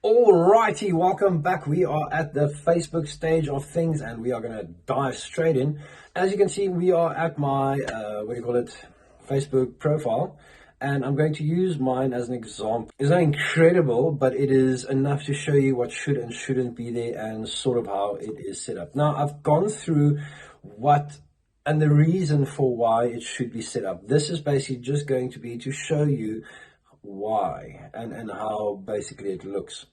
Alrighty, welcome back. We are at the Facebook stage of things and we are going to dive straight in. As you can see, we are at my, Facebook profile, and I'm going to use mine as an example. It's not incredible, but it is enough to show you what should and shouldn't be there and sort of how it is set up. Now, I've gone through what and the reason for why it should be set up. This is basically just going to be to show you why and how basically it looks.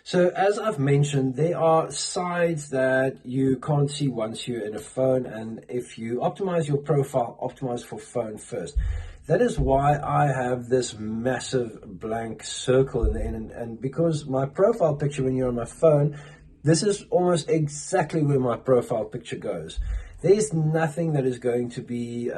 So as I've mentioned, there are sides that you can't see once you're in a phone, and if you optimize your profile, optimize for phone first. That is why I have this massive blank circle in the end, and because my profile picture when you're on my phone, this is almost exactly where my profile picture goes. There's nothing that is going to be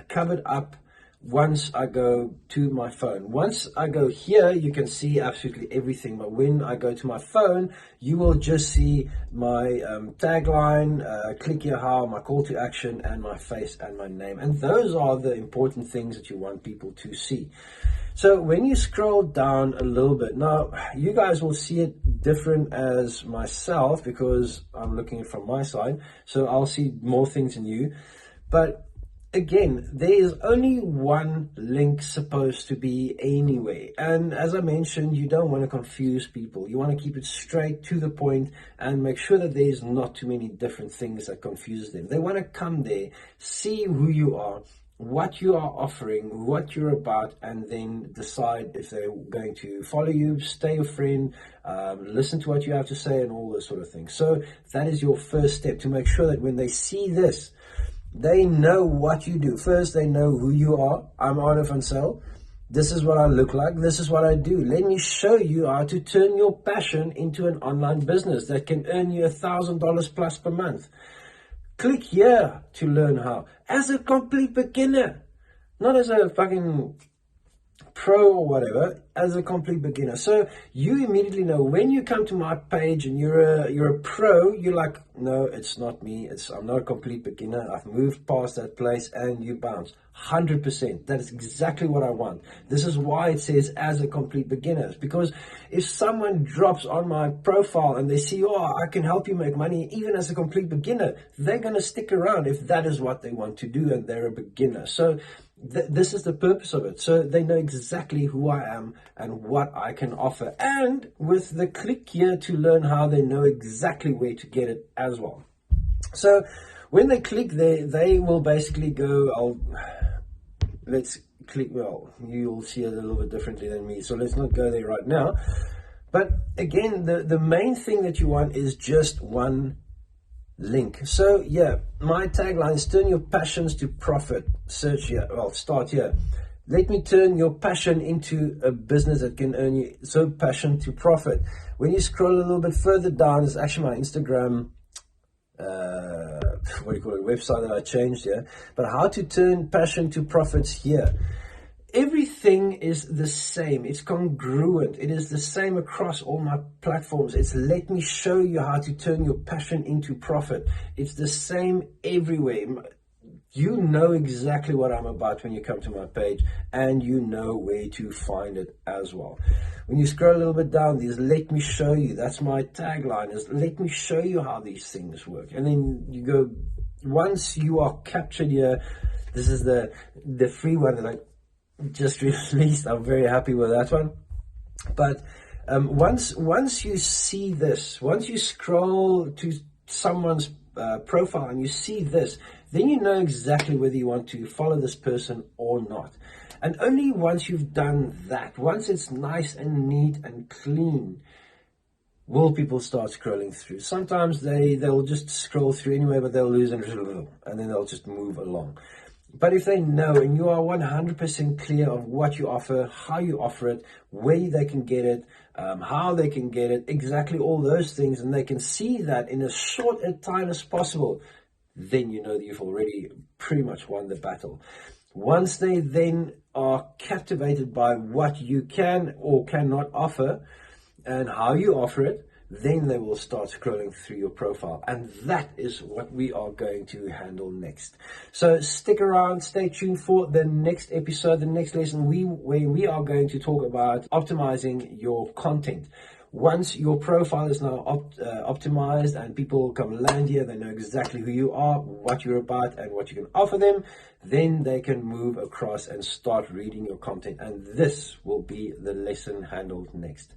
covered up once I go to my phone. Once I go here, you can see absolutely everything. But when I go to my phone, you will just see my tagline, click here how, my call to action, and my face and my name. And those are the important things that you want people to see. So when you scroll down a little bit, now you guys will see it different as myself because I'm looking at it from my side. So I'll see more things than you. But again, there is only one link supposed to be anyway. And as I mentioned, you don't want to confuse people. You want to keep it straight to the point and make sure that there's not too many different things that confuse them. They want to come there, see who you are, what you are offering, what you're about, and then decide if they're going to follow you, stay your friend, listen to what you have to say, and all those sort of things. So that is your first step, to make sure that when they see this, they know what you do. First, they know who you are. I'm Arno van Zyl. This is what I look like. This is what I do. Let me show you how to turn your passion into an online business that can earn you $1,000 plus per month. Click here to learn how. As a complete beginner, not as a fucking pro or whatever, as a complete beginner. So you immediately know when you come to my page and you're a pro, you're like, no, it's not me. I'm not a complete beginner. I've moved past that place, and you bounce 100%. That is exactly what I want. This is why it says as a complete beginner, because if someone drops on my profile and they see, oh, I can help you make money even as a complete beginner, they're going to stick around if that is what they want to do and they're a beginner. So this is the purpose of it. So they know exactly who I am and what I can offer. And with the click here to learn how, they know exactly where to get it as well. So when they click there, they will basically go, let's click, well, you'll see it a little bit differently than me. So let's not go there right now. But again, the main thing that you want is just one link. So yeah, my tagline is turn your passions to profit. Search here, well, start here. Let me turn your passion into a business that can earn you, so passion to profit. When you scroll a little bit further down, it's actually my Instagram website that I changed here. But how to turn passion to profits here. Everything is the same. It's congruent. It is the same across all my platforms. It's let me show you how to turn your passion into profit. It's the same everywhere. You know exactly what I'm about when you come to my page, and you know where to find it as well. When you scroll a little bit down, there's let me show you. That's my tagline, is let me show you how these things work. And then you go, once you are captured here, this is the free one that I just released. I'm very happy with that one. But once you see this, once you scroll to someone's profile and you see this, then you know exactly whether you want to follow this person or not. And only once you've done that, once it's nice and neat and clean, will people start scrolling through. Sometimes they'll just scroll through anyway, but they'll lose interest and then they'll just move along. But if they know and you are 100% clear of what you offer, how you offer it, where they can get it, how they can get it, exactly all those things, and they can see that in as short a time as possible, then you know that you've already pretty much won the battle. Once they then are captivated by what you can or cannot offer and how you offer it, then they will start scrolling through your profile. And that is what we are going to handle next. So stick around, stay tuned for the next episode, the next lesson, where we are going to talk about optimizing your content. Once your profile is now optimized and people come land here, they know exactly who you are, what you're about, and what you can offer them, then they can move across and start reading your content. And this will be the lesson handled next.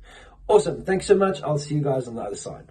Awesome. Thanks so much. I'll see you guys on the other side.